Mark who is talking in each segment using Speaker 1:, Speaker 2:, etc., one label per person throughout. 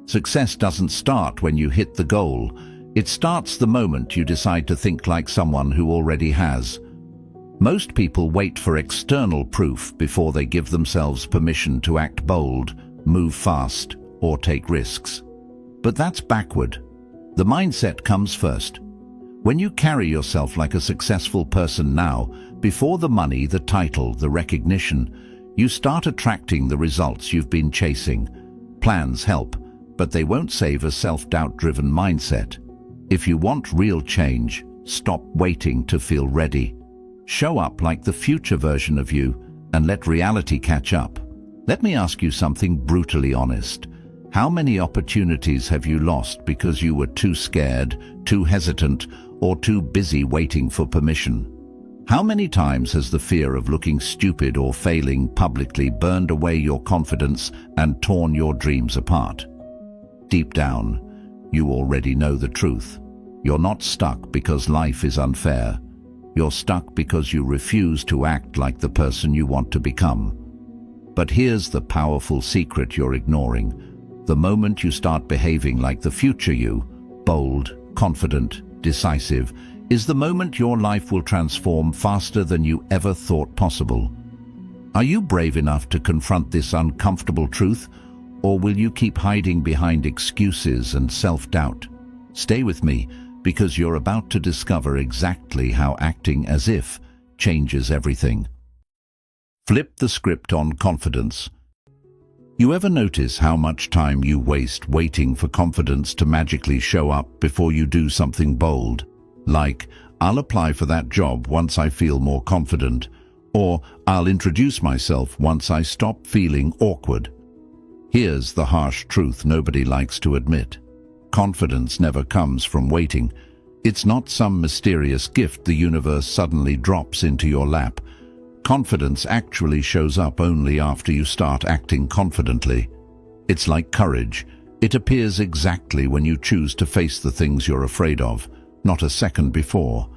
Speaker 1: Success doesn't start when you hit the goal. It starts the moment you decide to think like someone who already has. Most people wait for external proof before they give themselves permission to act bold, move fast, or take risks. But that's backward. The mindset comes first. When you carry yourself like a successful person now, before the money, the title, the recognition, you start attracting the results you've been chasing. Plans help, but they won't save a self-doubt-driven mindset. If you want real change, stop waiting to feel ready. Show up like the future version of you and let reality catch up. Let me ask you something brutally honest. How many opportunities have you lost because you were too scared, too hesitant, or too busy waiting for permission? How many times has the fear of looking stupid or failing publicly burned away your confidence and torn your dreams apart? Deep down, you already know the truth. You're not stuck because life is unfair. You're stuck because you refuse to act like the person you want to become. But here's the powerful secret you're ignoring. The moment you start behaving like the future you, bold, confident, decisive, is the moment your life will transform faster than you ever thought possible. Are you brave enough to confront this uncomfortable truth, or will you keep hiding behind excuses and self-doubt? Stay with me, because you're about to discover exactly how acting as if changes everything. Flip the script on confidence. You ever notice how much time you waste waiting for confidence to magically show up before you do something bold? Like, I'll apply for that job once I feel more confident, or I'll introduce myself once I stop feeling awkward. Here's the harsh truth nobody likes to admit. Confidence never comes from waiting. It's not some mysterious gift the universe suddenly drops into your lap. Confidence actually shows up only after you start acting confidently. It's like courage. It appears exactly when you choose to face the things you're afraid of, not a second before.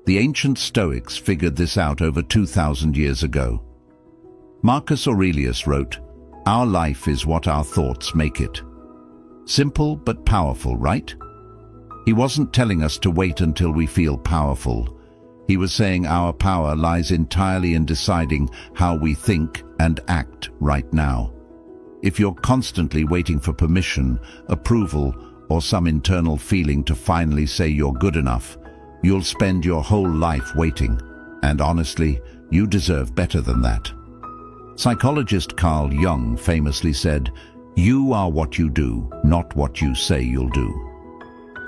Speaker 1: The ancient Stoics figured this out over 2,000 years ago. Marcus Aurelius wrote, "Our life is what our thoughts make it." Simple but powerful, right? He wasn't telling us to wait until we feel powerful. He was saying our power lies entirely in deciding how we think and act right now. If you're constantly waiting for permission, approval, or some internal feeling to finally say you're good enough, you'll spend your whole life waiting. And honestly, you deserve better than that. Psychologist Carl Jung famously said, "You are what you do, not what you say you'll do."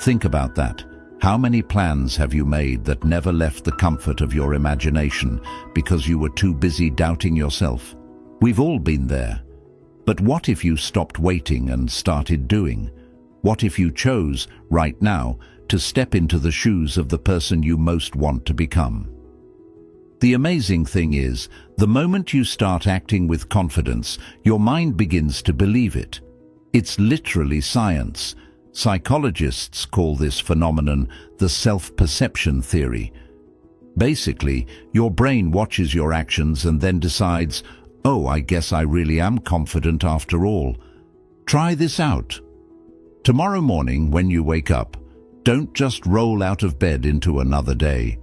Speaker 1: Think about that. How many plans have you made that never left the comfort of your imagination because you were too busy doubting yourself? We've all been there. But what if you stopped waiting and started doing? What if you chose, right now, to step into the shoes of the person you most want to become? The amazing thing is, the moment you start acting with confidence, your mind begins to believe it. It's literally science. Psychologists call this phenomenon the self-perception theory. Basically, your brain watches your actions and then decides, "Oh, I guess I really am confident after all." Try this out. Tomorrow morning, when you wake up, don't just roll out of bed into another day.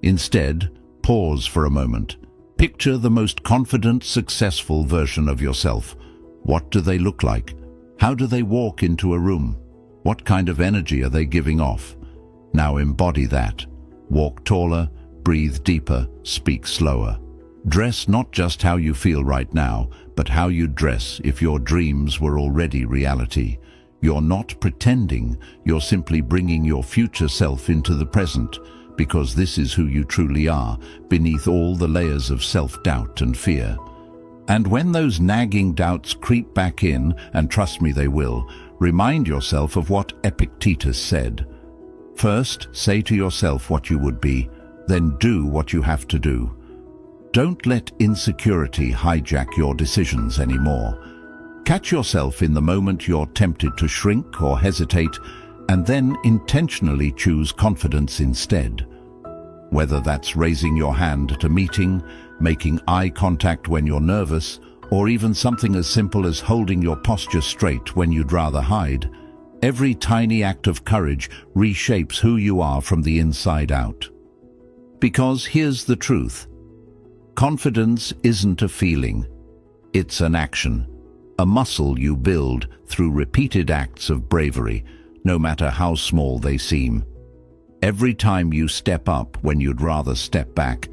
Speaker 1: Instead, pause for a moment. Picture the most confident, successful version of yourself. What do they look like? How do they walk into a room? What kind of energy are they giving off? Now embody that. Walk taller, breathe deeper, speak slower. Dress not just how you feel right now, but how you'd dress if your dreams were already reality. You're not pretending, you're simply bringing your future self into the present, because this is who you truly are, beneath all the layers of self-doubt and fear. And when those nagging doubts creep back in, and trust me they will, remind yourself of what Epictetus said. First, say to yourself what you would be, then do what you have to do. Don't let insecurity hijack your decisions anymore. Catch yourself in the moment you're tempted to shrink or hesitate, and then intentionally choose confidence instead. Whether that's raising your hand at a meeting, making eye contact when you're nervous, or even something as simple as holding your posture straight when you'd rather hide, every tiny act of courage reshapes who you are from the inside out. Because here's the truth. Confidence isn't a feeling. It's an action, a muscle you build through repeated acts of bravery, no matter how small they seem. Every time you step up when you'd rather step back,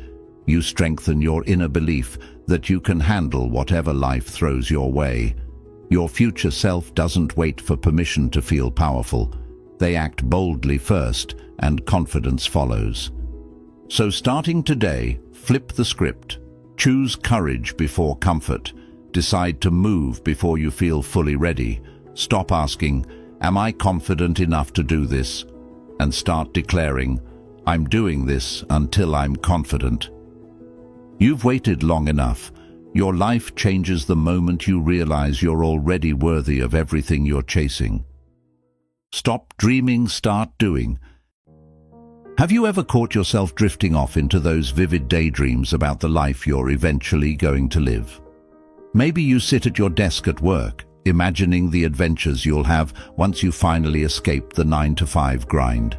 Speaker 1: you strengthen your inner belief that you can handle whatever life throws your way. Your future self doesn't wait for permission to feel powerful. They act boldly first, and confidence follows. So starting today, flip the script. Choose courage before comfort. Decide to move before you feel fully ready. Stop asking, "Am I confident enough to do this?" and start declaring, "I'm doing this until I'm confident." You've waited long enough. Your life changes the moment you realize you're already worthy of everything you're chasing. Stop dreaming, start doing. Have you ever caught yourself drifting off into those vivid daydreams about the life you're eventually going to live? Maybe you sit at your desk at work, imagining the adventures you'll have once you finally escape the 9-to-5 grind.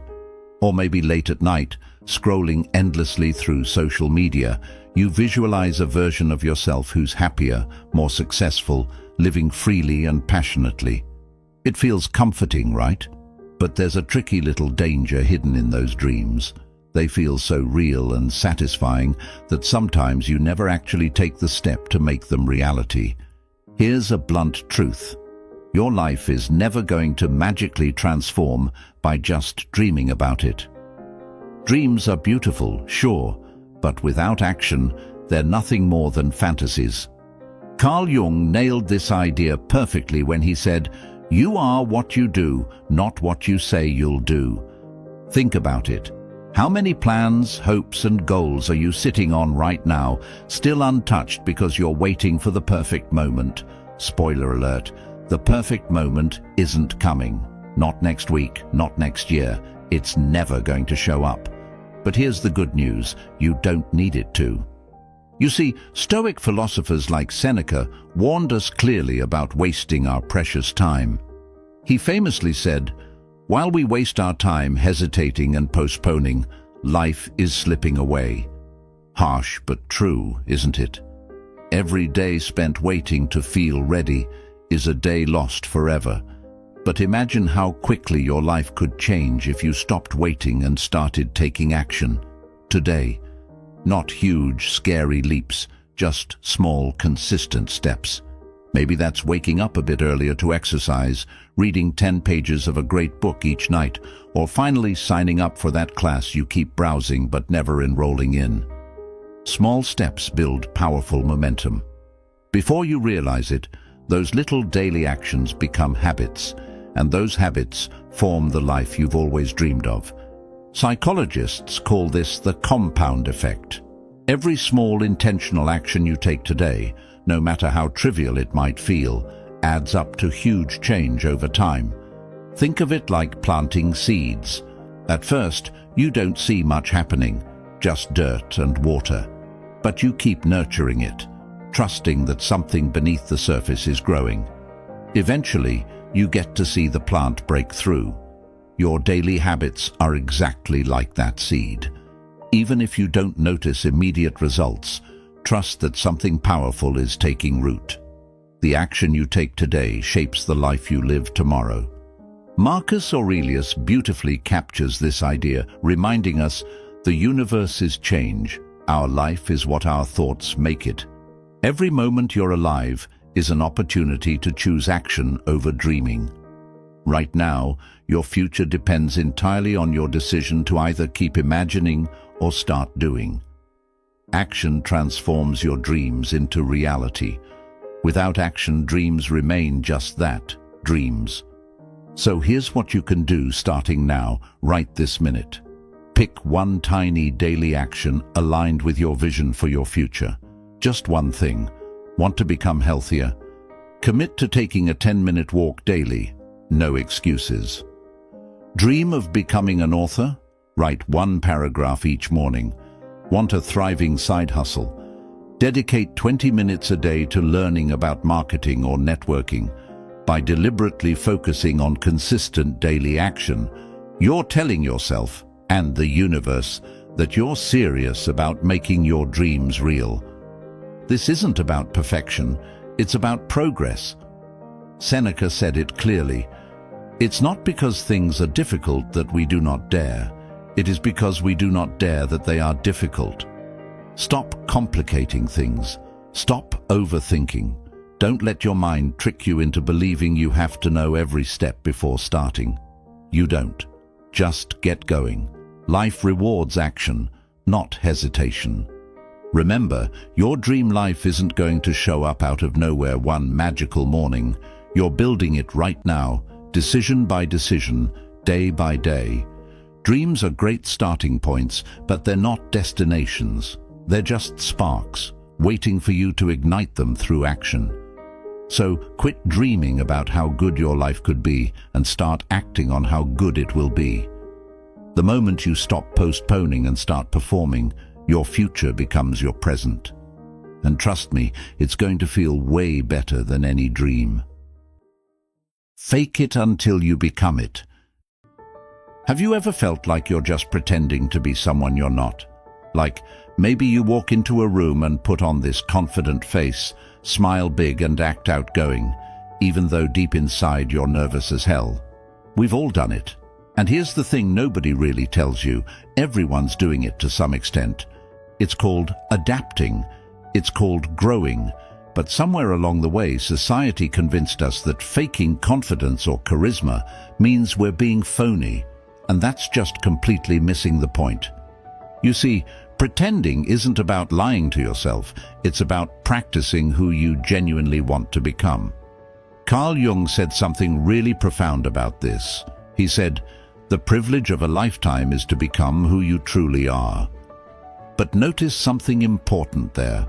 Speaker 1: Or maybe late at night, scrolling endlessly through social media, you visualize a version of yourself who's happier, more successful, living freely and passionately. It feels comforting, right? But there's a tricky little danger hidden in those dreams. They feel so real and satisfying that sometimes you never actually take the step to make them reality. Here's a blunt truth. Your life is never going to magically transform by just dreaming about it. Dreams are beautiful, sure, but without action, they're nothing more than fantasies. Carl Jung nailed this idea perfectly when he said, "You are what you do, not what you say you'll do." Think about it. How many plans, hopes, and goals are you sitting on right now, still untouched because you're waiting for the perfect moment? Spoiler alert, the perfect moment isn't coming. Not next week, not next year. It's never going to show up. But here's the good news, you don't need it to. You see, Stoic philosophers like Seneca warned us clearly about wasting our precious time. He famously said, "While we waste our time hesitating and postponing, life is slipping away." Harsh but true, isn't it? Every day spent waiting to feel ready is a day lost forever. But imagine how quickly your life could change if you stopped waiting and started taking action. Today. Not huge, scary leaps, just small, consistent steps. Maybe that's waking up a bit earlier to exercise, reading 10 pages of a great book each night, or finally signing up for that class you keep browsing but never enrolling in. Small steps build powerful momentum. Before you realize it, those little daily actions become habits, and those habits form the life you've always dreamed of. Psychologists call this the compound effect. Every small intentional action you take today, no matter how trivial it might feel, adds up to huge change over time. Think of it like planting seeds. At first, you don't see much happening, just dirt and water. But you keep nurturing it, trusting that something beneath the surface is growing. Eventually, you get to see the plant break through. Your daily habits are exactly like that seed. Even if you don't notice immediate results, trust that something powerful is taking root. The action you take today shapes the life you live tomorrow. Marcus Aurelius beautifully captures this idea, reminding us the universe is change. Our life is what our thoughts make it. Every moment you're alive is an opportunity to choose action over dreaming. Right now, your future depends entirely on your decision to either keep imagining or start doing. Action transforms your dreams into reality. Without action, dreams remain just that, dreams. So here's what you can do starting now, right this minute. Pick one tiny daily action aligned with your vision for your future. Just one thing. Want to become healthier? Commit to taking a 10-minute walk daily. No excuses. Dream of becoming an author? Write one paragraph each morning. Want a thriving side hustle? Dedicate 20 minutes a day to learning about marketing or networking. By deliberately focusing on consistent daily action, you're telling yourself and the universe that you're serious about making your dreams real. This isn't about perfection, it's about progress. Seneca said it clearly. It's not because things are difficult that we do not dare. It is because we do not dare that they are difficult. Stop complicating things. Stop overthinking. Don't let your mind trick you into believing you have to know every step before starting. You don't. Just get going. Life rewards action, not hesitation. Remember, your dream life isn't going to show up out of nowhere one magical morning. You're building it right now, decision by decision, day by day. Dreams are great starting points, but they're not destinations. They're just sparks, waiting for you to ignite them through action. So quit dreaming about how good your life could be and start acting on how good it will be. The moment you stop postponing and start performing, your future becomes your present. And trust me, it's going to feel way better than any dream. Fake it until you become it. Have you ever felt like you're just pretending to be someone you're not? Like, maybe you walk into a room and put on this confident face, smile big and act outgoing, even though deep inside you're nervous as hell. We've all done it. And here's the thing nobody really tells you. Everyone's doing it to some extent. It's called adapting. It's called growing. But somewhere along the way, society convinced us that faking confidence or charisma means we're being phony. And that's just completely missing the point. You see, pretending isn't about lying to yourself. It's about practicing who you genuinely want to become. Carl Jung said something really profound about this. He said, "The privilege of a lifetime is to become who you truly are." But notice something important there.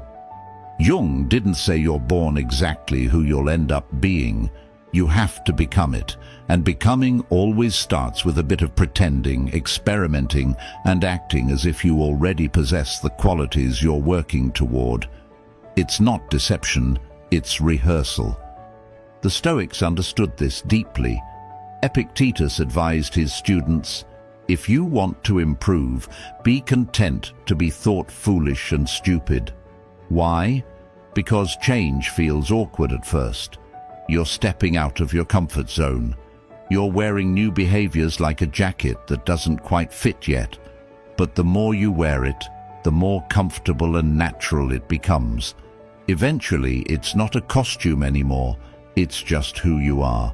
Speaker 1: Jung didn't say you're born exactly who you'll end up being. You have to become it, and becoming always starts with a bit of pretending, experimenting, and acting as if you already possess the qualities you're working toward. It's not deception, it's rehearsal. The Stoics understood this deeply. Epictetus advised his students, "If you want to improve, be content to be thought foolish and stupid." Why? Because change feels awkward at first. You're stepping out of your comfort zone. You're wearing new behaviors like a jacket that doesn't quite fit yet. But the more you wear it, the more comfortable and natural it becomes. Eventually, it's not a costume anymore. It's just who you are.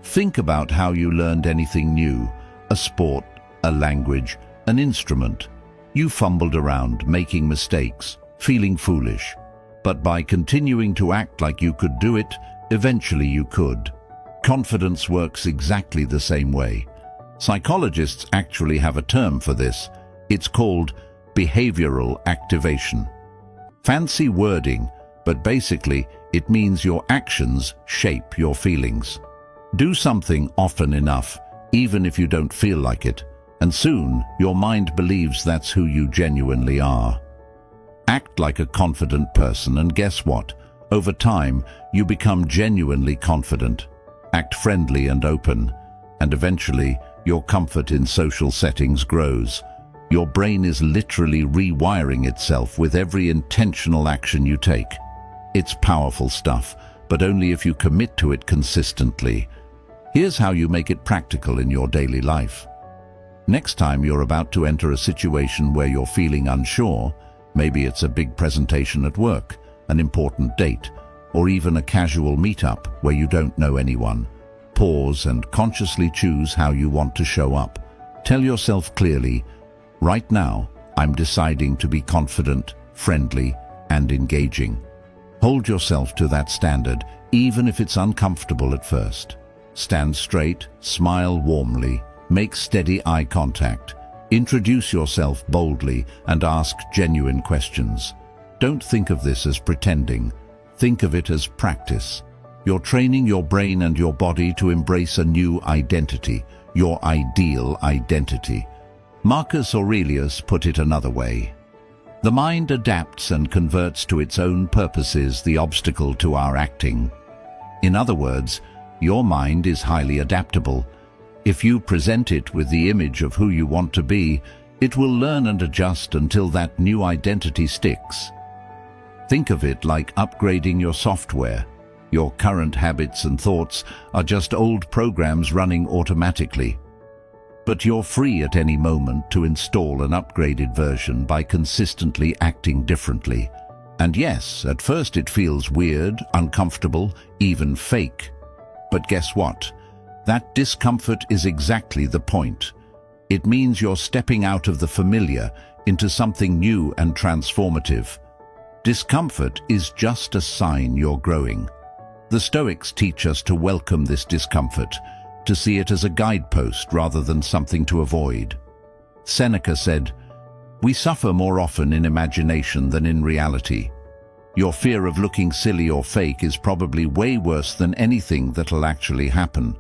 Speaker 1: Think about how you learned anything new, a sport, a language, an instrument. You fumbled around, making mistakes, feeling foolish. But by continuing to act like you could do it, eventually you could. Confidence works exactly the same way. Psychologists actually have a term for this. It's called behavioral activation. Fancy wording, but basically it means your actions shape your feelings. Do something often enough, even if you don't feel like it, and soon your mind believes that's who you genuinely are. Act like a confident person, and guess what? Over time, you become genuinely confident. Act friendly and open, and eventually, your comfort in social settings grows. Your brain is literally rewiring itself with every intentional action you take. It's powerful stuff, but only if you commit to it consistently. Here's how you make it practical in your daily life. Next time you're about to enter a situation where you're feeling unsure, maybe it's a big presentation at work, an important date, or even a casual meetup where you don't know anyone, pause and consciously choose how you want to show up. Tell yourself clearly, right now, I'm deciding to be confident, friendly, and engaging. Hold yourself to that standard, even if it's uncomfortable at first. Stand straight, smile warmly, make steady eye contact. Introduce yourself boldly and ask genuine questions. Don't think of this as pretending. Think of it as practice. You're training your brain and your body to embrace a new identity, your ideal identity. Marcus Aurelius put it another way. The mind adapts and converts to its own purposes the obstacle to our acting. In other words, your mind is highly adaptable. If you present it with the image of who you want to be, it will learn and adjust until that new identity sticks. Think of it like upgrading your software. Your current habits and thoughts are just old programs running automatically. But you're free at any moment to install an upgraded version by consistently acting differently. And yes, at first it feels weird, uncomfortable, even fake. But guess what? That discomfort is exactly the point. It means you're stepping out of the familiar into something new and transformative. Discomfort is just a sign you're growing. The Stoics teach us to welcome this discomfort, to see it as a guidepost rather than something to avoid. Seneca said, "We suffer more often in imagination than in reality." Your fear of looking silly or fake is probably way worse than anything that'll actually happen.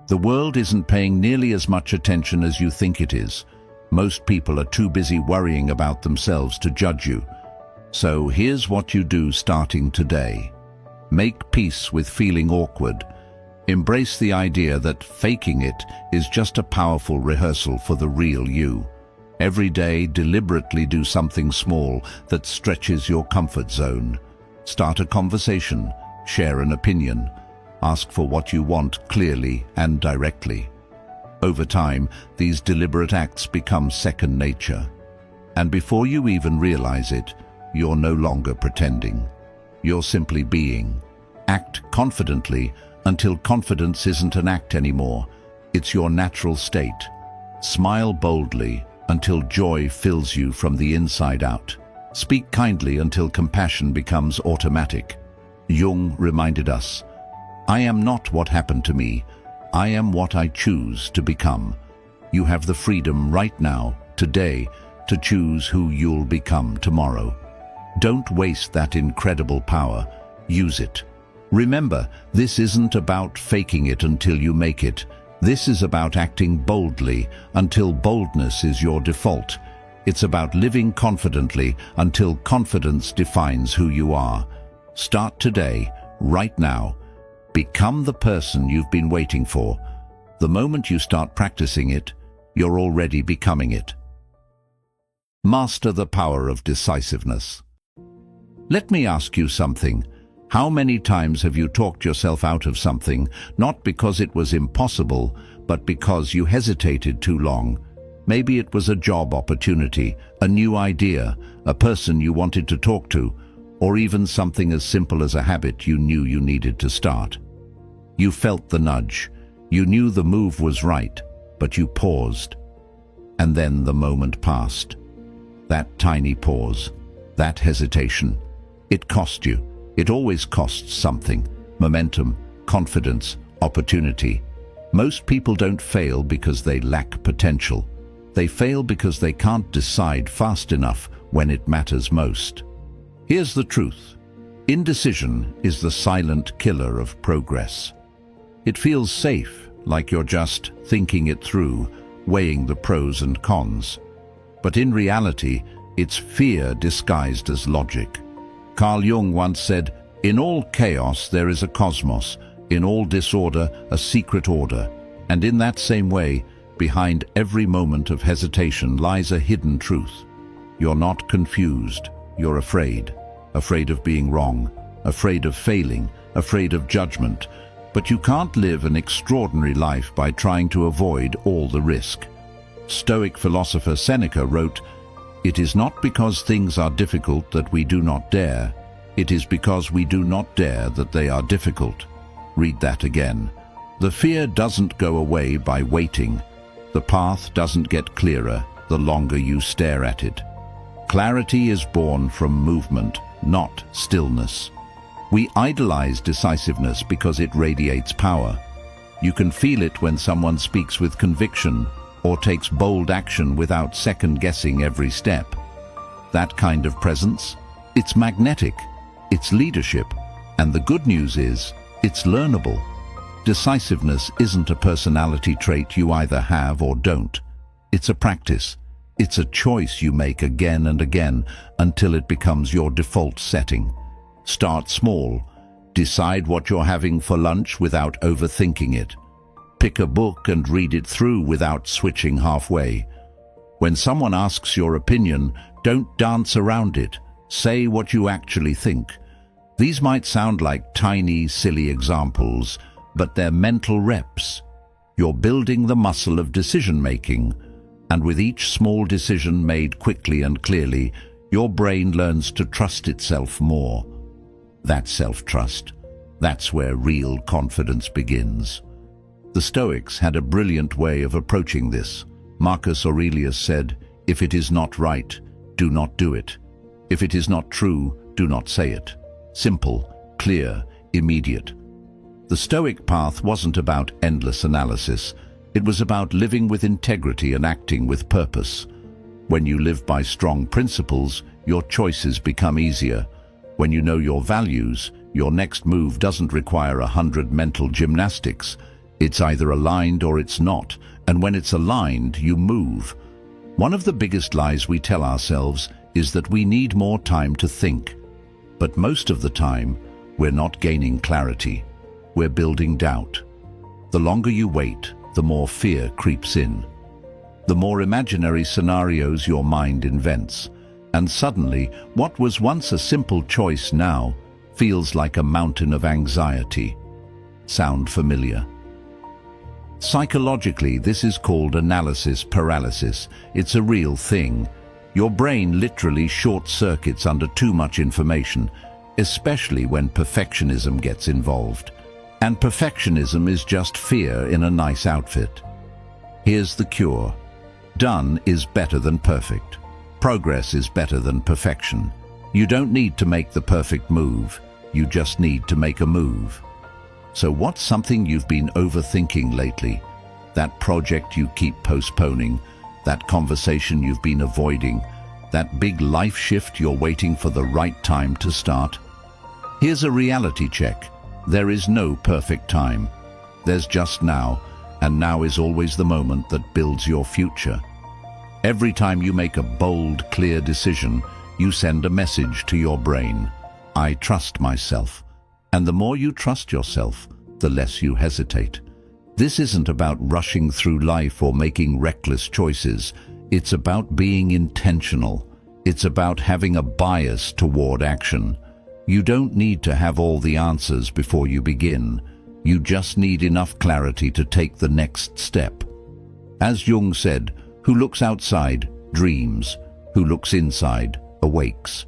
Speaker 1: The world isn't paying nearly as much attention as you think it is. Most people are too busy worrying about themselves to judge you. So here's what you do starting today. Make peace with feeling awkward. Embrace the idea that faking it is just a powerful rehearsal for the real you. Every day, deliberately do something small that stretches your comfort zone. Start a conversation, share an opinion, ask for what you want clearly and directly. Over time, these deliberate acts become second nature. And before you even realize it, you're no longer pretending. You're simply being. Act confidently until confidence isn't an act anymore. It's your natural state. Smile boldly until joy fills you from the inside out. Speak kindly until compassion becomes automatic. Jung reminded us, "I am not what happened to me. I am what I choose to become." You have the freedom right now, today, to choose who you'll become tomorrow. Don't waste that incredible power. Use it. Remember, this isn't about faking it until you make it. This is about acting boldly until boldness is your default. It's about living confidently until confidence defines who you are. Start today, right now. Become the person you've been waiting for. The moment you start practicing it, you're already becoming it. Master the power of decisiveness. Let me ask you something. How many times have you talked yourself out of something, not because it was impossible, but because you hesitated too long? Maybe it was a job opportunity, a new idea, a person you wanted to talk to, or even something as simple as a habit you knew you needed to start. You felt the nudge. You knew the move was right, but you paused. And then the moment passed. That tiny pause, that hesitation, it cost you. It always costs something: momentum, confidence, opportunity. Most people don't fail because they lack potential. They fail because they can't decide fast enough when it matters most. Here's the truth. Indecision is the silent killer of progress. It feels safe, like you're just thinking it through, weighing the pros and cons. But in reality, it's fear disguised as logic. Carl Jung once said, "In all chaos there is a cosmos, in all disorder a secret order." And in that same way, behind every moment of hesitation lies a hidden truth. You're not confused, you're afraid. Afraid of being wrong, afraid of failing, afraid of judgment. But you can't live an extraordinary life by trying to avoid all the risk. Stoic philosopher Seneca wrote, "It is not because things are difficult that we do not dare. It is because we do not dare that they are difficult." Read that again. The fear doesn't go away by waiting. The path doesn't get clearer the longer you stare at it. Clarity is born from movement, not stillness. We idolize decisiveness because it radiates power. You can feel it when someone speaks with conviction or takes bold action without second-guessing every step. That kind of presence, it's magnetic, it's leadership, and the good news is, it's learnable. Decisiveness isn't a personality trait you either have or don't. It's a practice. It's a choice you make again and again until it becomes your default setting. Start small. Decide what you're having for lunch without overthinking it. Pick a book and read it through without switching halfway. When someone asks your opinion, don't dance around it. Say what you actually think. These might sound like tiny, silly examples, but they're mental reps. You're building the muscle of decision-making, and with each small decision made quickly and clearly, your brain learns to trust itself more. That's self-trust. That's where real confidence begins. The Stoics had a brilliant way of approaching this. Marcus Aurelius said, "If it is not right, do not do it. If it is not true, do not say it." Simple, clear, immediate. The Stoic path wasn't about endless analysis. It was about living with integrity and acting with purpose. When you live by strong principles, your choices become easier. When you know your values, your next move doesn't require 100 mental gymnastics. It's either aligned or it's not, and when it's aligned, you move. One of the biggest lies we tell ourselves is that we need more time to think. But most of the time, we're not gaining clarity. We're building doubt. The longer you wait, the more fear creeps in. The more imaginary scenarios your mind invents. And suddenly, what was once a simple choice now feels like a mountain of anxiety. Sound familiar? Psychologically, this is called analysis paralysis. It's a real thing. Your brain literally short-circuits under too much information, especially when perfectionism gets involved. And perfectionism is just fear in a nice outfit. Here's the cure. Done is better than perfect. Progress is better than perfection. You don't need to make the perfect move. You just need to make a move. So what's something you've been overthinking lately? That project you keep postponing, that conversation you've been avoiding, that big life shift you're waiting for the right time to start? Here's a reality check. There is no perfect time. There's just now, and now is always the moment that builds your future. Every time you make a bold, clear decision, you send a message to your brain. I trust myself. And the more you trust yourself, the less you hesitate. This isn't about rushing through life or making reckless choices. It's about being intentional. It's about having a bias toward action. You don't need to have all the answers before you begin. You just need enough clarity to take the next step. As Jung said, who looks outside dreams, who looks inside awakes.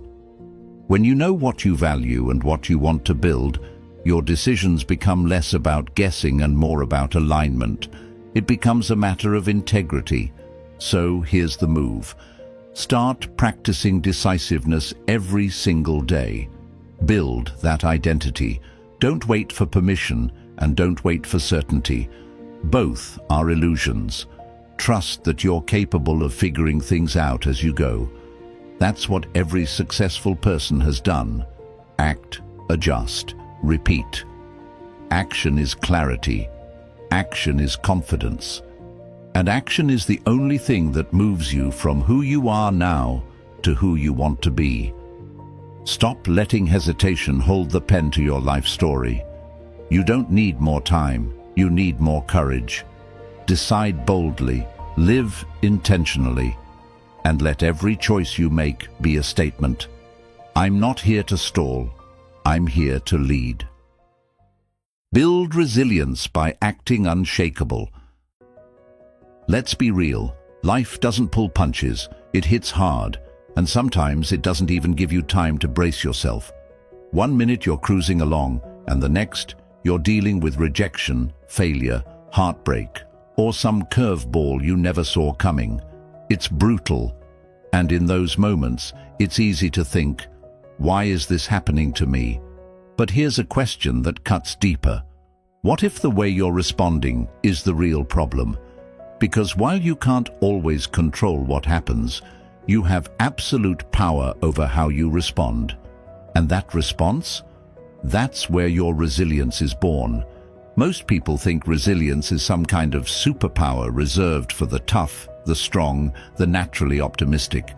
Speaker 1: When you know what you value and what you want to build, your decisions become less about guessing and more about alignment. It becomes a matter of integrity. So here's the move. Start practicing decisiveness every single day. Build that identity. Don't wait for permission and don't wait for certainty. Both are illusions. Trust that you're capable of figuring things out as you go. That's what every successful person has done. Act, adjust, repeat. Action is clarity. Action is confidence. And action is the only thing that moves you from who you are now to who you want to be. Stop letting hesitation hold the pen to your life story. You don't need more time. You need more courage. Decide boldly, live intentionally, and let every choice you make be a statement. I'm not here to stall. I'm here to lead. Build resilience by acting unshakable. Let's be real. Life doesn't pull punches. It hits hard, and sometimes it doesn't even give you time to brace yourself. 1 minute you're cruising along, and the next you're dealing with rejection, failure, heartbreak, or some curveball you never saw coming. It's brutal, and in those moments, it's easy to think, why is this happening to me? But here's a question that cuts deeper. What if the way you're responding is the real problem? Because while you can't always control what happens, you have absolute power over how you respond. And that response? That's where your resilience is born. Most people think resilience is some kind of superpower reserved for the tough, the strong, the naturally optimistic.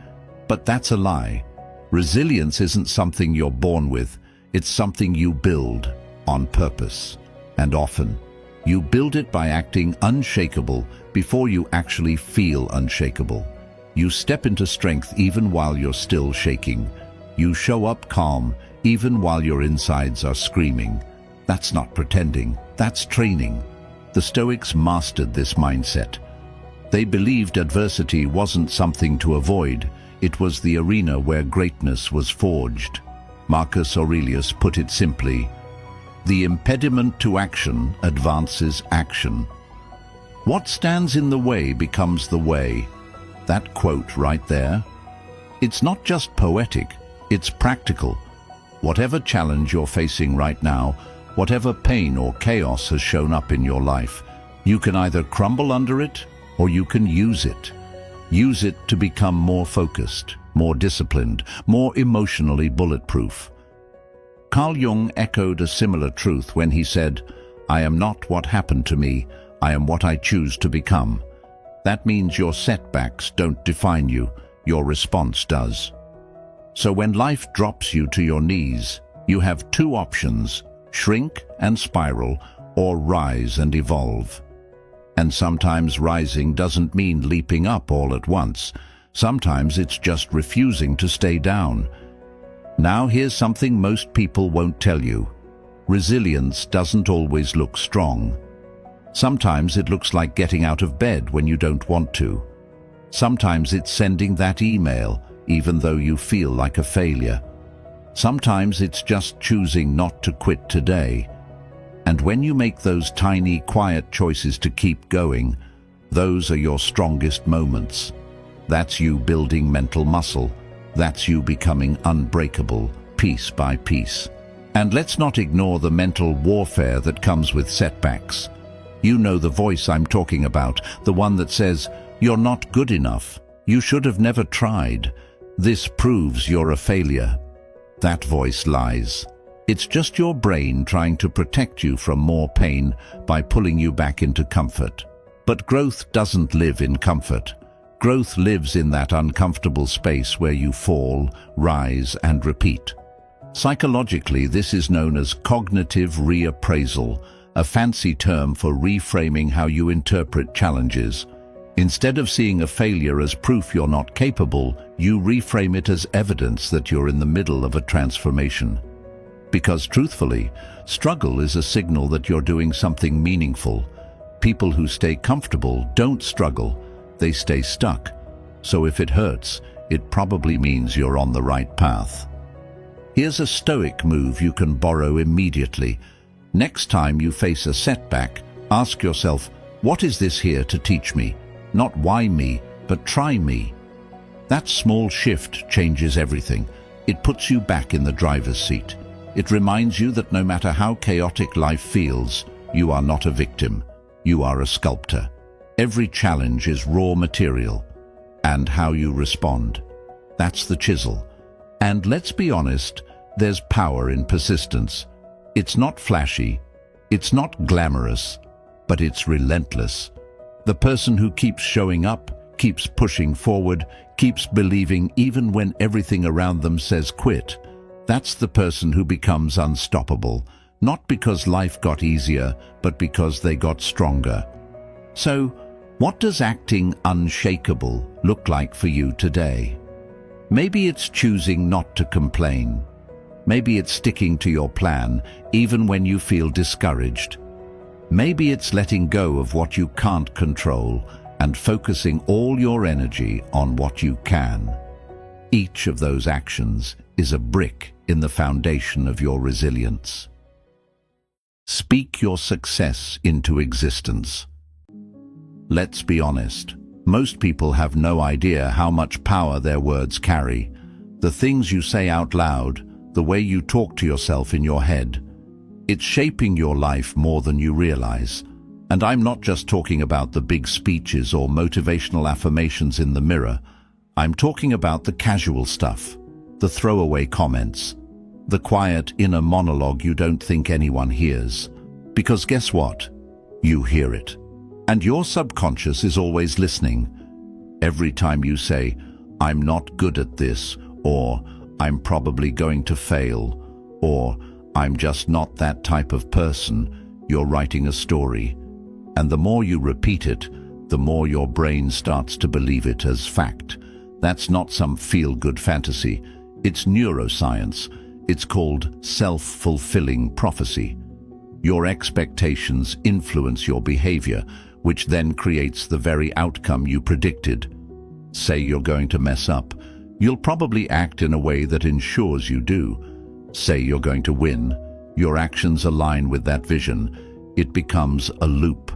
Speaker 1: But that's a lie. Resilience isn't something you're born with, it's something you build on purpose. And often, you build it by acting unshakable before you actually feel unshakable. You step into strength even while you're still shaking. You show up calm even while your insides are screaming. That's not pretending, that's training. The Stoics mastered this mindset. They believed adversity wasn't something to avoid, it was the arena where greatness was forged. Marcus Aurelius put it simply, "The impediment to action advances action. What stands in the way becomes the way." That quote right there, it's not just poetic, it's practical. Whatever challenge you're facing right now, whatever pain or chaos has shown up in your life, you can either crumble under it or you can use it. Use it to become more focused, more disciplined, more emotionally bulletproof. Carl Jung echoed a similar truth when he said, "I am not what happened to me, I am what I choose to become." That means your setbacks don't define you, your response does. So when life drops you to your knees, you have two options: shrink and spiral, or rise and evolve. And sometimes rising doesn't mean leaping up all at once. Sometimes it's just refusing to stay down. Now here's something most people won't tell you. Resilience doesn't always look strong. Sometimes it looks like getting out of bed when you don't want to. Sometimes it's sending that email, even though you feel like a failure. Sometimes it's just choosing not to quit today. And when you make those tiny, quiet choices to keep going, those are your strongest moments. That's you building mental muscle. That's you becoming unbreakable, piece by piece. And let's not ignore the mental warfare that comes with setbacks. You know the voice I'm talking about, the one that says, "You're not good enough. You should have never tried. This proves you're a failure." That voice lies. It's just your brain trying to protect you from more pain by pulling you back into comfort. But growth doesn't live in comfort. Growth lives in that uncomfortable space where you fall, rise, and repeat. Psychologically, this is known as cognitive reappraisal, a fancy term for reframing how you interpret challenges. Instead of seeing a failure as proof you're not capable, you reframe it as evidence that you're in the middle of a transformation. Because truthfully, struggle is a signal that you're doing something meaningful. People who stay comfortable don't struggle, they stay stuck. So if it hurts, it probably means you're on the right path. Here's a Stoic move you can borrow immediately. Next time you face a setback, ask yourself, what is this here to teach me? Not why me, but try me. That small shift changes everything. It puts you back in the driver's seat. It reminds you that no matter how chaotic life feels, you are not a victim. You are a sculptor. Every challenge is raw material. And how you respond, that's the chisel. And let's be honest, there's power in persistence. It's not flashy, it's not glamorous, but it's relentless. The person who keeps showing up, keeps pushing forward, keeps believing even when everything around them says quit, that's the person who becomes unstoppable, not because life got easier, but because they got stronger. So, what does acting unshakable look like for you today? Maybe it's choosing not to complain. Maybe it's sticking to your plan, even when you feel discouraged. Maybe it's letting go of what you can't control and focusing all your energy on what you can. Each of those actions is a brick in the foundation of your resilience. Speak your success into existence. Let's be honest, most people have no idea how much power their words carry. The things you say out loud, the way you talk to yourself in your head, it's shaping your life more than you realize. And I'm not just talking about the big speeches or motivational affirmations in the mirror. I'm talking about the casual stuff, the throwaway comments, the quiet inner monologue you don't think anyone hears. Because guess what? You hear it. And your subconscious is always listening. Every time you say, "I'm not good at this," or "I'm probably going to fail," or "I'm just not that type of person," you're writing a story. And the more you repeat it, the more your brain starts to believe it as fact. That's not some feel-good fantasy. It's neuroscience. It's called self-fulfilling prophecy. Your expectations influence your behavior, which then creates the very outcome you predicted. Say you're going to mess up. You'll probably act in a way that ensures you do. Say you're going to win. Your actions align with that vision. It becomes a loop.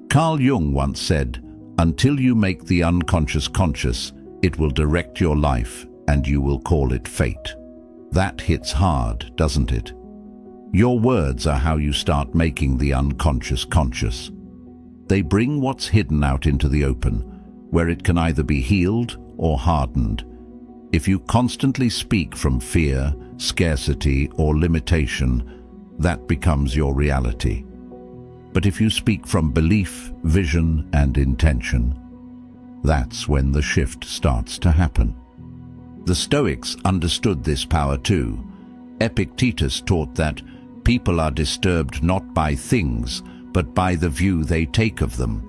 Speaker 1: Carl Jung once said, "Until you make the unconscious conscious, it will direct your life and you will call it fate." That hits hard, doesn't it? Your words are how you start making the unconscious conscious. They bring what's hidden out into the open, where it can either be healed or hardened. If you constantly speak from fear, scarcity, or limitation, that becomes your reality. But if you speak from belief, vision, and intention, that's when the shift starts to happen. The Stoics understood this power too. Epictetus taught that people are disturbed not by things, but by the view they take of them.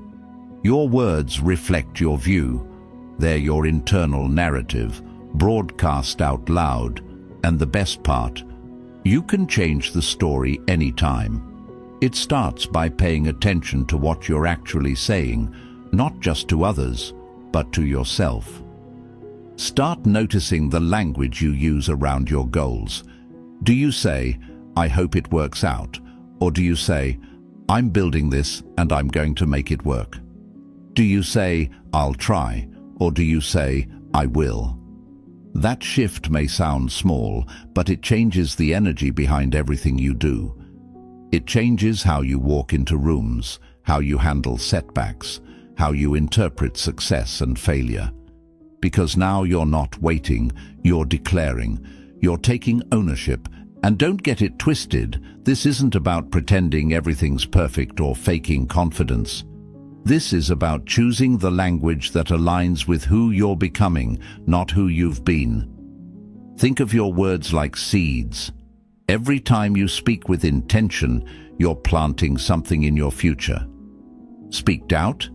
Speaker 1: Your words reflect your view. They're your internal narrative, broadcast out loud. And the best part, you can change the story anytime. It starts by paying attention to what you're actually saying, not just to others, but to yourself. Start noticing the language you use around your goals. Do you say, "I hope it works out," or do you say, "I'm building this and I'm going to make it work"? Do you say, "I'll try," or do you say, "I will"? That shift may sound small, but it changes the energy behind everything you do. It changes how you walk into rooms, how you handle setbacks, how you interpret success and failure. Because now you're not waiting, you're declaring, you're taking ownership. And don't get it twisted, this isn't about pretending everything's perfect or faking confidence. This is about choosing the language that aligns with who you're becoming, not who you've been. Think of your words like seeds. Every time you speak with intention, you're planting something in your future. Speak doubt,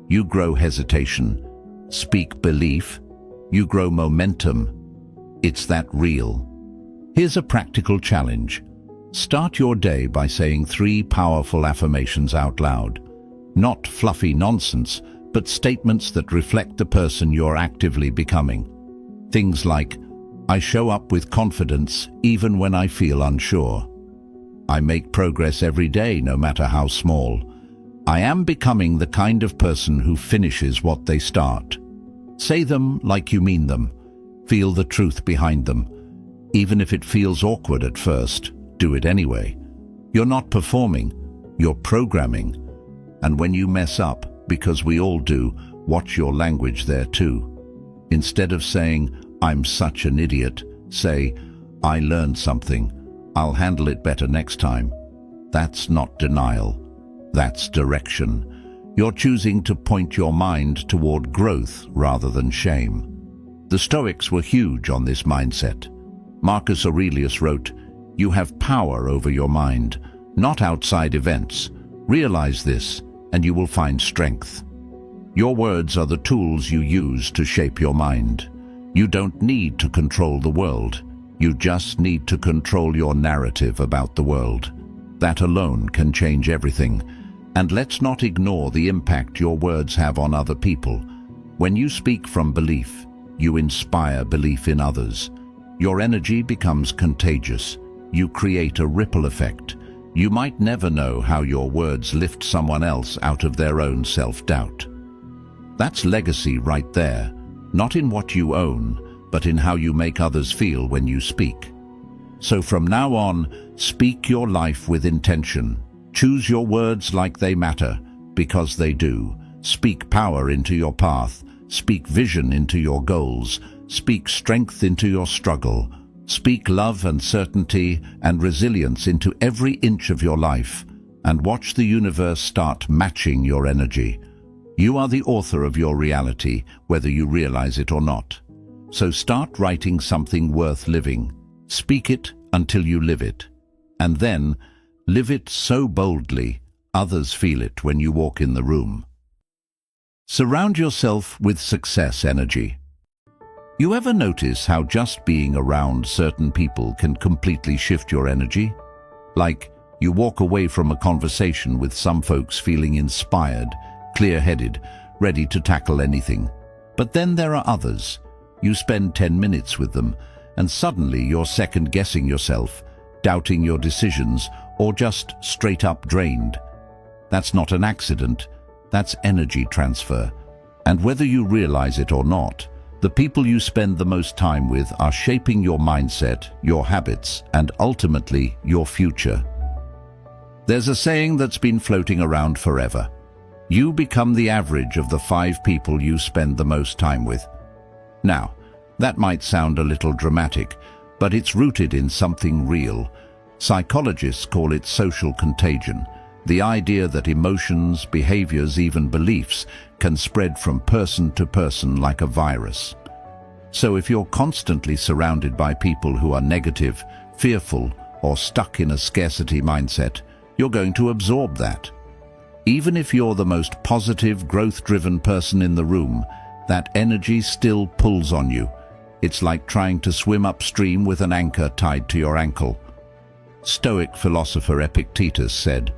Speaker 1: you grow hesitation. Speak belief, you grow momentum. It's that real. Here's a practical challenge. Start your day by saying 3 powerful affirmations out loud. Not fluffy nonsense, but statements that reflect the person you're actively becoming. Things like, "I show up with confidence even when I feel unsure." "I make progress every day, no matter how small." "I am becoming the kind of person who finishes what they start." Say them like you mean them. Feel the truth behind them. Even if it feels awkward at first, do it anyway. You're not performing, you're programming. And when you mess up, because we all do, watch your language there too. Instead of saying, "I'm such an idiot," say, "I learned something. I'll handle it better next time." That's not denial. That's direction. You're choosing to point your mind toward growth rather than shame. The Stoics were huge on this mindset. Marcus Aurelius wrote, "You have power over your mind, not outside events. Realize this, and you will find strength." Your words are the tools you use to shape your mind. You don't need to control the world. You just need to control your narrative about the world. That alone can change everything. And let's not ignore the impact your words have on other people. When you speak from belief, you inspire belief in others. Your energy becomes contagious. You create a ripple effect. You might never know how your words lift someone else out of their own self-doubt. That's legacy right there, not in what you own, but in how you make others feel when you speak. So from now on, speak your life with intention. Choose your words like they matter, because they do. Speak power into your path. Speak vision into your goals. Speak strength into your struggle. Speak love and certainty and resilience into every inch of your life, and watch the universe start matching your energy. You are the author of your reality, whether you realize it or not. So start writing something worth living. Speak it until you live it. And then, live it so boldly, others feel it when you walk in the room. Surround yourself with success energy. You ever notice how just being around certain people can completely shift your energy? Like, you walk away from a conversation with some folks feeling inspired, clear-headed, ready to tackle anything. But then there are others. You spend 10 minutes with them, and suddenly you're second-guessing yourself, doubting your decisions, or just straight-up drained. That's not an accident. That's energy transfer. And whether you realize it or not, the people you spend the most time with are shaping your mindset, your habits, and ultimately your future. There's a saying that's been floating around forever. You become the average of the 5 people you spend the most time with. Now, that might sound a little dramatic, but it's rooted in something real. Psychologists call it social contagion, the idea that emotions, behaviors, even beliefs can spread from person to person like a virus. So if you're constantly surrounded by people who are negative, fearful, or stuck in a scarcity mindset, you're going to absorb that. Even if you're the most positive, growth-driven person in the room, that energy still pulls on you. It's like trying to swim upstream with an anchor tied to your ankle. Stoic philosopher Epictetus said,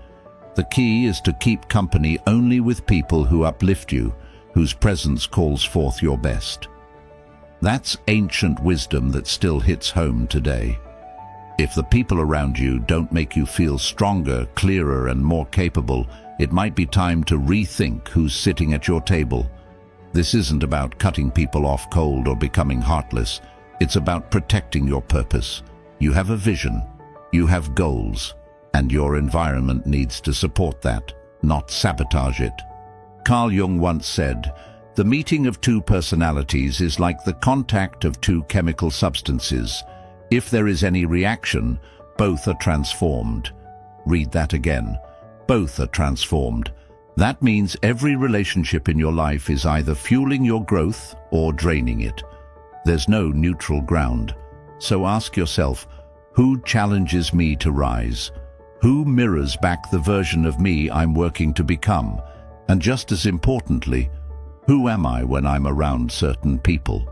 Speaker 1: "The key is to keep company only with people who uplift you, whose presence calls forth your best." That's ancient wisdom that still hits home today. If the people around you don't make you feel stronger, clearer, and more capable, it might be time to rethink who's sitting at your table. This isn't about cutting people off cold or becoming heartless. It's about protecting your purpose. You have a vision, you have goals, and your environment needs to support that, not sabotage it. Carl Jung once said, "The meeting of 2 personalities is like the contact of 2 chemical substances. If there is any reaction, both are transformed." Read that again. Both are transformed. That means every relationship in your life is either fueling your growth or draining it. There's no neutral ground. So ask yourself, who challenges me to rise? Who mirrors back the version of me I'm working to become? And just as importantly, who am I when I'm around certain people?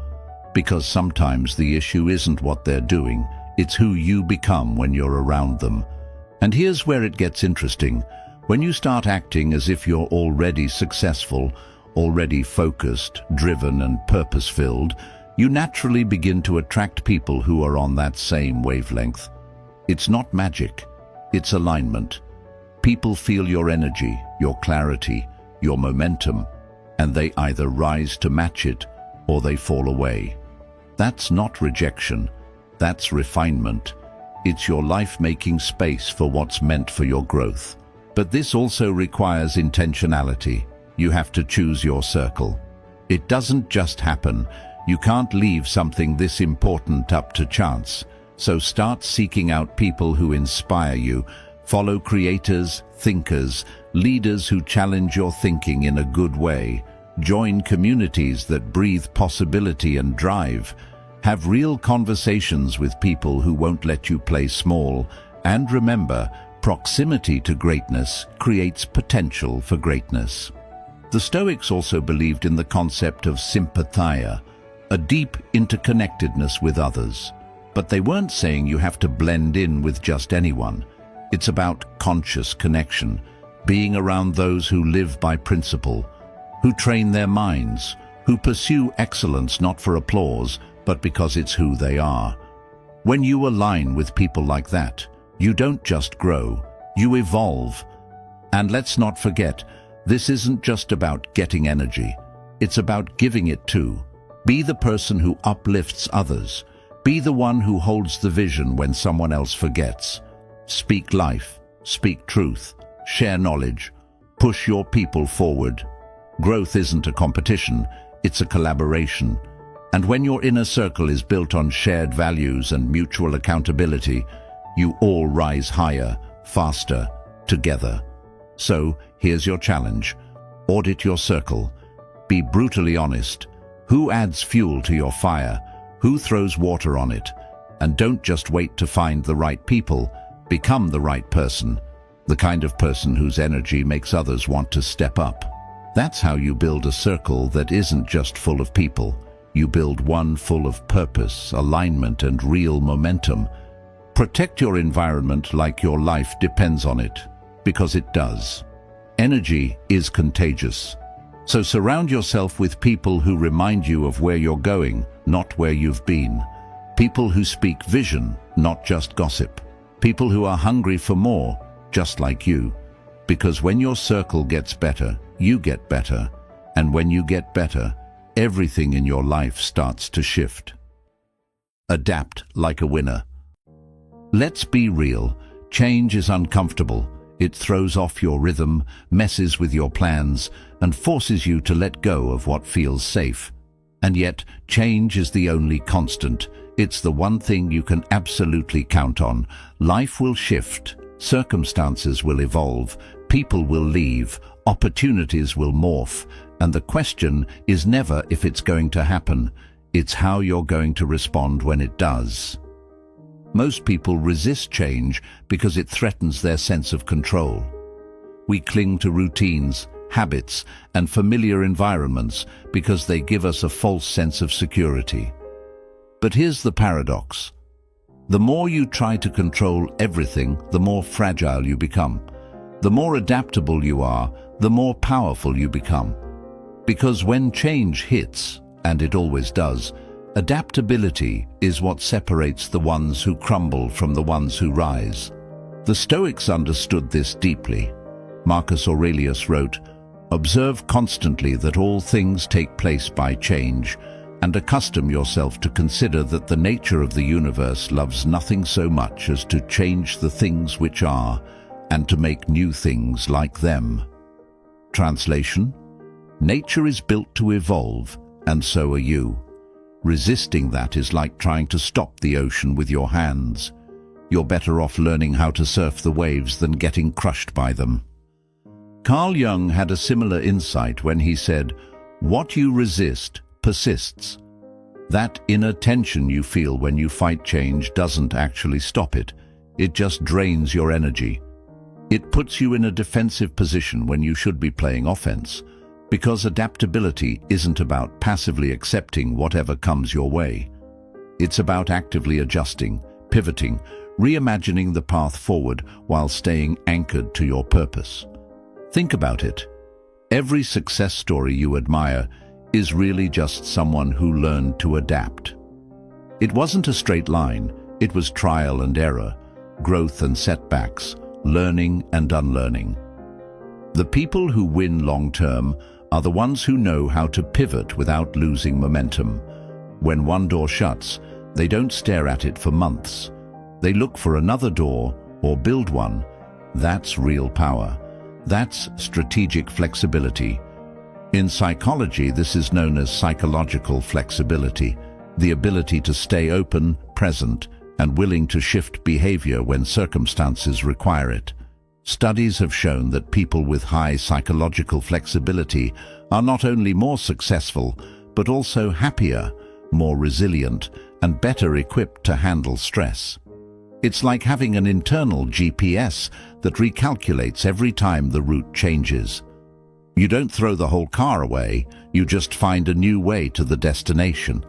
Speaker 1: Because sometimes the issue isn't what they're doing, it's who you become when you're around them. And here's where it gets interesting. When you start acting as if you're already successful, already focused, driven, and purpose-filled, you naturally begin to attract people who are on that same wavelength. It's not magic, it's alignment. People feel your energy, your clarity, your momentum, and they either rise to match it or they fall away. That's not rejection, that's refinement. It's your life making space for what's meant for your growth. But this also requires intentionality. You have to choose your circle. It doesn't just happen. You can't leave something this important up to chance. So start seeking out people who inspire you. Follow creators, thinkers, leaders who challenge your thinking in a good way. Join communities that breathe possibility and drive. Have real conversations with people who won't let you play small. And remember, proximity to greatness creates potential for greatness. The Stoics also believed in the concept of sympathia, a deep interconnectedness with others. But they weren't saying you have to blend in with just anyone. It's about conscious connection, being around those who live by principle, who train their minds, who pursue excellence not for applause, but because it's who they are. When you align with people like that, you don't just grow, you evolve. And let's not forget, this isn't just about getting energy. It's about giving it too. Be the person who uplifts others. Be the one who holds the vision when someone else forgets. Speak life, speak truth, share knowledge, push your people forward. Growth isn't a competition, it's a collaboration. And when your inner circle is built on shared values and mutual accountability, you all rise higher, faster, together. So, here's your challenge. Audit your circle. Be brutally honest. Who adds fuel to your fire? Who throws water on it? And don't just wait to find the right people. Become the right person. The kind of person whose energy makes others want to step up. That's how you build a circle that isn't just full of people. You build one full of purpose, alignment, and real momentum. Protect your environment like your life depends on it, because it does. Energy is contagious. So surround yourself with people who remind you of where you're going, not where you've been. People who speak vision, not just gossip. People who are hungry for more, just like you. Because when your circle gets better, you get better. And when you get better, everything in your life starts to shift. Adapt like a winner. Let's be real. Change is uncomfortable. It throws off your rhythm, messes with your plans, and forces you to let go of what feels safe. And yet, change is the only constant. It's the one thing you can absolutely count on. Life will shift, circumstances will evolve, people will leave, opportunities will morph, and the question is never if it's going to happen, it's how you're going to respond when it does. Most people resist change because it threatens their sense of control. We cling to routines, habits, and familiar environments because they give us a false sense of security. But here's the paradox. The more you try to control everything, the more fragile you become. The more adaptable you are, the more powerful you become. Because when change hits, and it always does, adaptability is what separates the ones who crumble from the ones who rise. The Stoics understood this deeply. Marcus Aurelius wrote, "Observe constantly that all things take place by change, and accustom yourself to consider that the nature of the universe loves nothing so much as to change the things which are, and to make new things like them." Translation: nature is built to evolve, and so are you. Resisting that is like trying to stop the ocean with your hands. You're better off learning how to surf the waves than getting crushed by them. Carl Jung had a similar insight when he said, "What you resist persists." That inner tension you feel when you fight change doesn't actually stop it. It just drains your energy. It puts you in a defensive position when you should be playing offense. Because adaptability isn't about passively accepting whatever comes your way. It's about actively adjusting, pivoting, reimagining the path forward while staying anchored to your purpose. Think about it. Every success story you admire is really just someone who learned to adapt. It wasn't a straight line. It was trial and error, growth and setbacks, learning and unlearning. The people who win long-term are the ones who know how to pivot without losing momentum. When one door shuts, they don't stare at it for months. They look for another door or build one. That's real power. That's strategic flexibility. In psychology, this is known as psychological flexibility, the ability to stay open, present, and willing to shift behavior when circumstances require it. Studies have shown that people with high psychological flexibility are not only more successful, but also happier, more resilient, and better equipped to handle stress. It's like having an internal GPS that recalculates every time the route changes. You don't throw the whole car away, you just find a new way to the destination.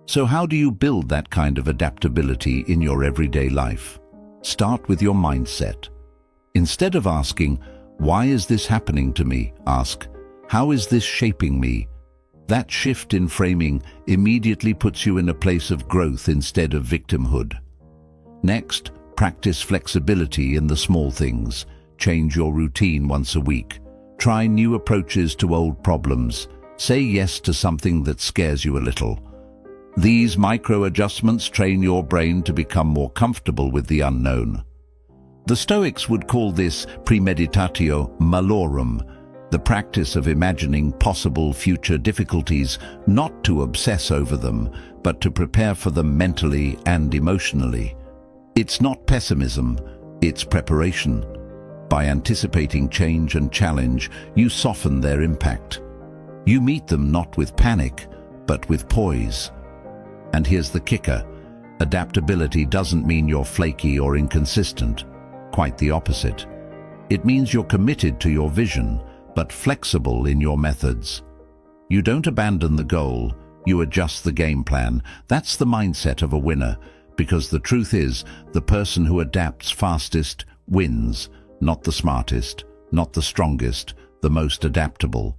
Speaker 1: So how do you build that kind of adaptability in your everyday life? Start with your mindset. Instead of asking, "Why is this happening to me?" ask, "How is this shaping me?" That shift in framing immediately puts you in a place of growth instead of victimhood. Next, practice flexibility in the small things. Change your routine once a week. Try new approaches to old problems. Say yes to something that scares you a little. These micro-adjustments train your brain to become more comfortable with the unknown. The Stoics would call this premeditatio malorum, the practice of imagining possible future difficulties, not to obsess over them, but to prepare for them mentally and emotionally. It's not pessimism, it's preparation. By anticipating change and challenge, you soften their impact. You meet them not with panic, but with poise. And here's the kicker. Adaptability doesn't mean you're flaky or inconsistent. Quite the opposite. It means you're committed to your vision, but flexible in your methods. You don't abandon the goal, you adjust the game plan. That's the mindset of a winner, because the truth is, the person who adapts fastest wins, not the smartest, not the strongest, the most adaptable.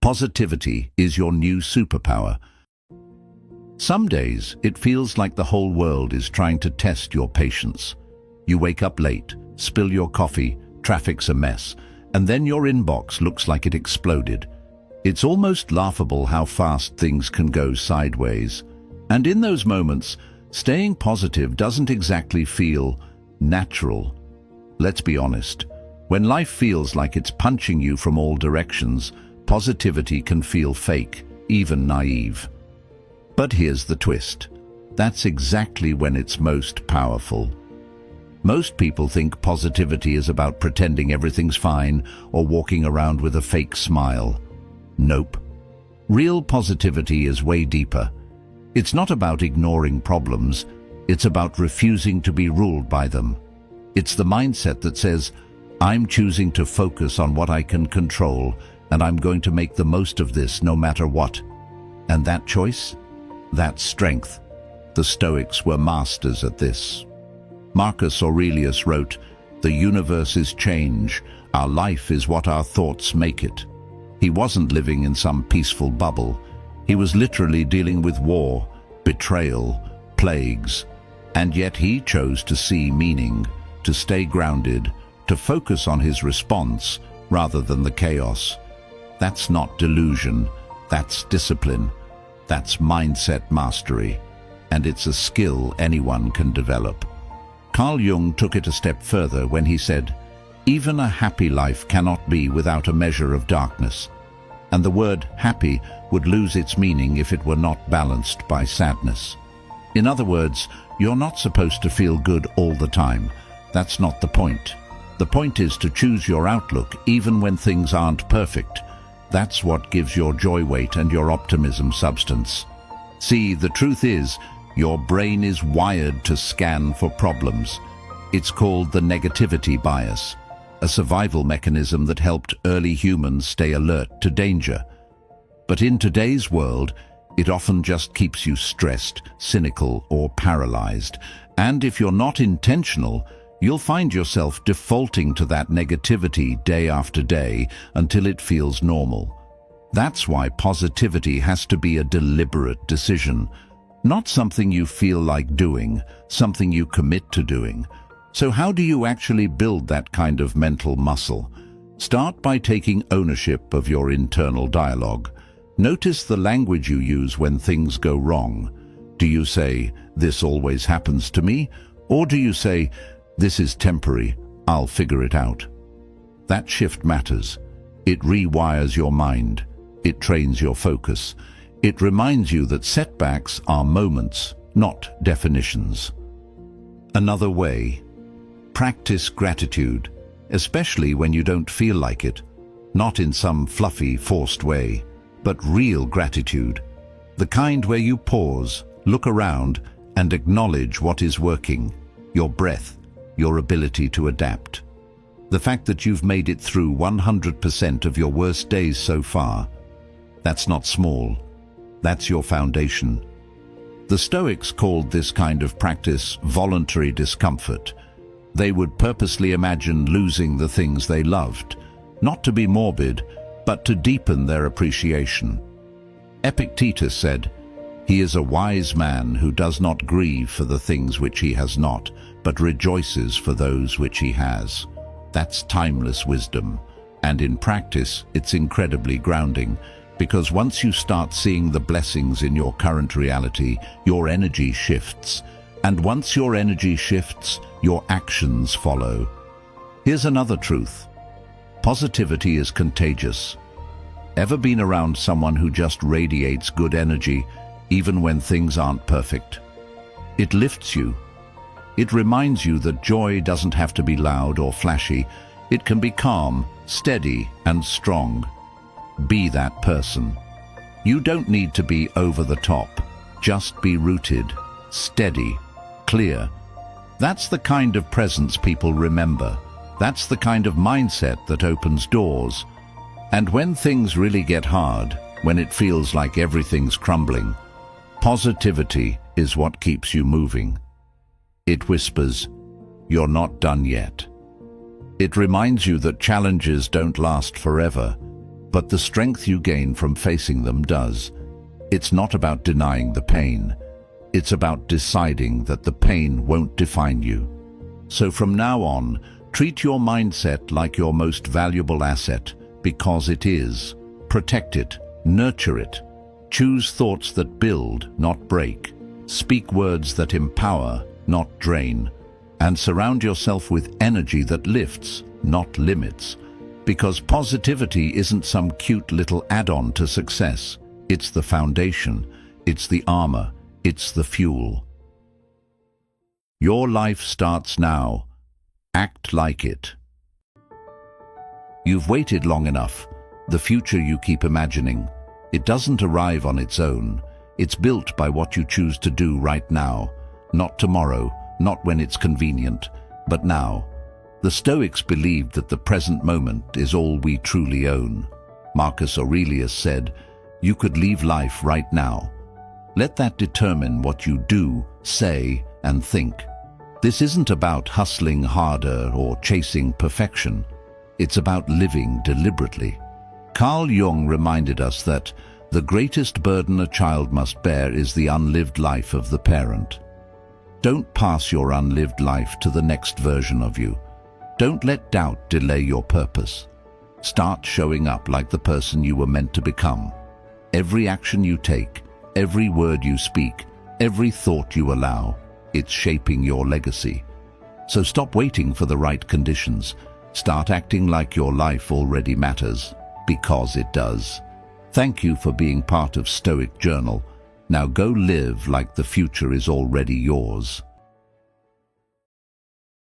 Speaker 1: Positivity is your new superpower. Some days, it feels like the whole world is trying to test your patience. You wake up late, spill your coffee, traffic's a mess, and then your inbox looks like it exploded. It's almost laughable how fast things can go sideways. And in those moments, staying positive doesn't exactly feel natural. Let's be honest. When life feels like it's punching you from all directions, positivity can feel fake, even naive. But here's the twist. That's exactly when it's most powerful. Most people think positivity is about pretending everything's fine or walking around with a fake smile. Nope. Real positivity is way deeper. It's not about ignoring problems. It's about refusing to be ruled by them. It's the mindset that says, I'm choosing to focus on what I can control, and I'm going to make the most of this no matter what. And that choice? That's strength. The Stoics were masters at this. Marcus Aurelius wrote, "The universe is change. Our life is what our thoughts make it." He wasn't living in some peaceful bubble. He was literally dealing with war, betrayal, plagues. And yet he chose to see meaning, to stay grounded, to focus on his response rather than the chaos. That's not delusion. That's discipline. That's mindset mastery. And it's a skill anyone can develop. Carl Jung took it a step further when he said, "Even a happy life cannot be without a measure of darkness." And the word happy would lose its meaning if it were not balanced by sadness. In other words, you're not supposed to feel good all the time. That's not the point. The point is to choose your outlook even when things aren't perfect. That's what gives your joy weight and your optimism substance. See, the truth is, your brain is wired to scan for problems. It's called the negativity bias, a survival mechanism that helped early humans stay alert to danger. But in today's world, it often just keeps you stressed, cynical, or paralyzed. And if you're not intentional, you'll find yourself defaulting to that negativity day after day until it feels normal. That's why positivity has to be a deliberate decision, not something you feel like doing, something you commit to doing. So how do you actually build that kind of mental muscle? Start by taking ownership of your internal dialogue. Notice the language you use when things go wrong. Do you say, "This always happens to me"? Or do you say, "This is temporary, I'll figure it out"? That shift matters. It rewires your mind. It trains your focus. It reminds you that setbacks are moments, not definitions. Another way. Practice gratitude, especially when you don't feel like it. Not in some fluffy, forced way, but real gratitude. The kind where you pause, look around, and acknowledge what is working. Your breath, your ability to adapt. The fact that you've made it through 100% of your worst days so far. That's not small. That's your foundation. The Stoics called this kind of practice voluntary discomfort. They would purposely imagine losing the things they loved, not to be morbid, but to deepen their appreciation. Epictetus said, "He is a wise man who does not grieve for the things which he has not, but rejoices for those which he has." That's timeless wisdom, and in practice it's incredibly grounding, because once you start seeing the blessings in your current reality, your energy shifts. And once your energy shifts, your actions follow. Here's another truth. Positivity is contagious. Ever been around someone who just radiates good energy, even when things aren't perfect? It lifts you. It reminds you that joy doesn't have to be loud or flashy. It can be calm, steady, and strong. Be that person. You don't need to be over the top. Just be rooted, steady, clear. That's the kind of presence people remember. That's the kind of mindset that opens doors. And when things really get hard, when it feels like everything's crumbling, positivity is what keeps you moving. It whispers, "You're not done yet." It reminds you that challenges don't last forever, but the strength you gain from facing them does. It's not about denying the pain. It's about deciding that the pain won't define you. So from now on, treat your mindset like your most valuable asset, because it is. Protect it, nurture it. Choose thoughts that build, not break. Speak words that empower, not drain. And surround yourself with energy that lifts, not limits. Because positivity isn't some cute little add-on to success. It's the foundation, it's the armor, it's the fuel. Your life starts now. Act like it. You've waited long enough. The future you keep imagining, it doesn't arrive on its own. It's built by what you choose to do right now. Not tomorrow, not when it's convenient, but now. The Stoics believed that the present moment is all we truly own. Marcus Aurelius said, "You could leave life right now." Let that determine what you do, say, and think. This isn't about hustling harder or chasing perfection. It's about living deliberately. Carl Jung reminded us that the greatest burden a child must bear is the unlived life of the parent. Don't pass your unlived life to the next version of you. Don't let doubt delay your purpose. Start showing up like the person you were meant to become. Every action you take, every word you speak, every thought you allow, it's shaping your legacy. So stop waiting for the right conditions. Start acting like your life already matters, because it does. Thank you for being part of Stoic Journal. Now go live like the future is already yours.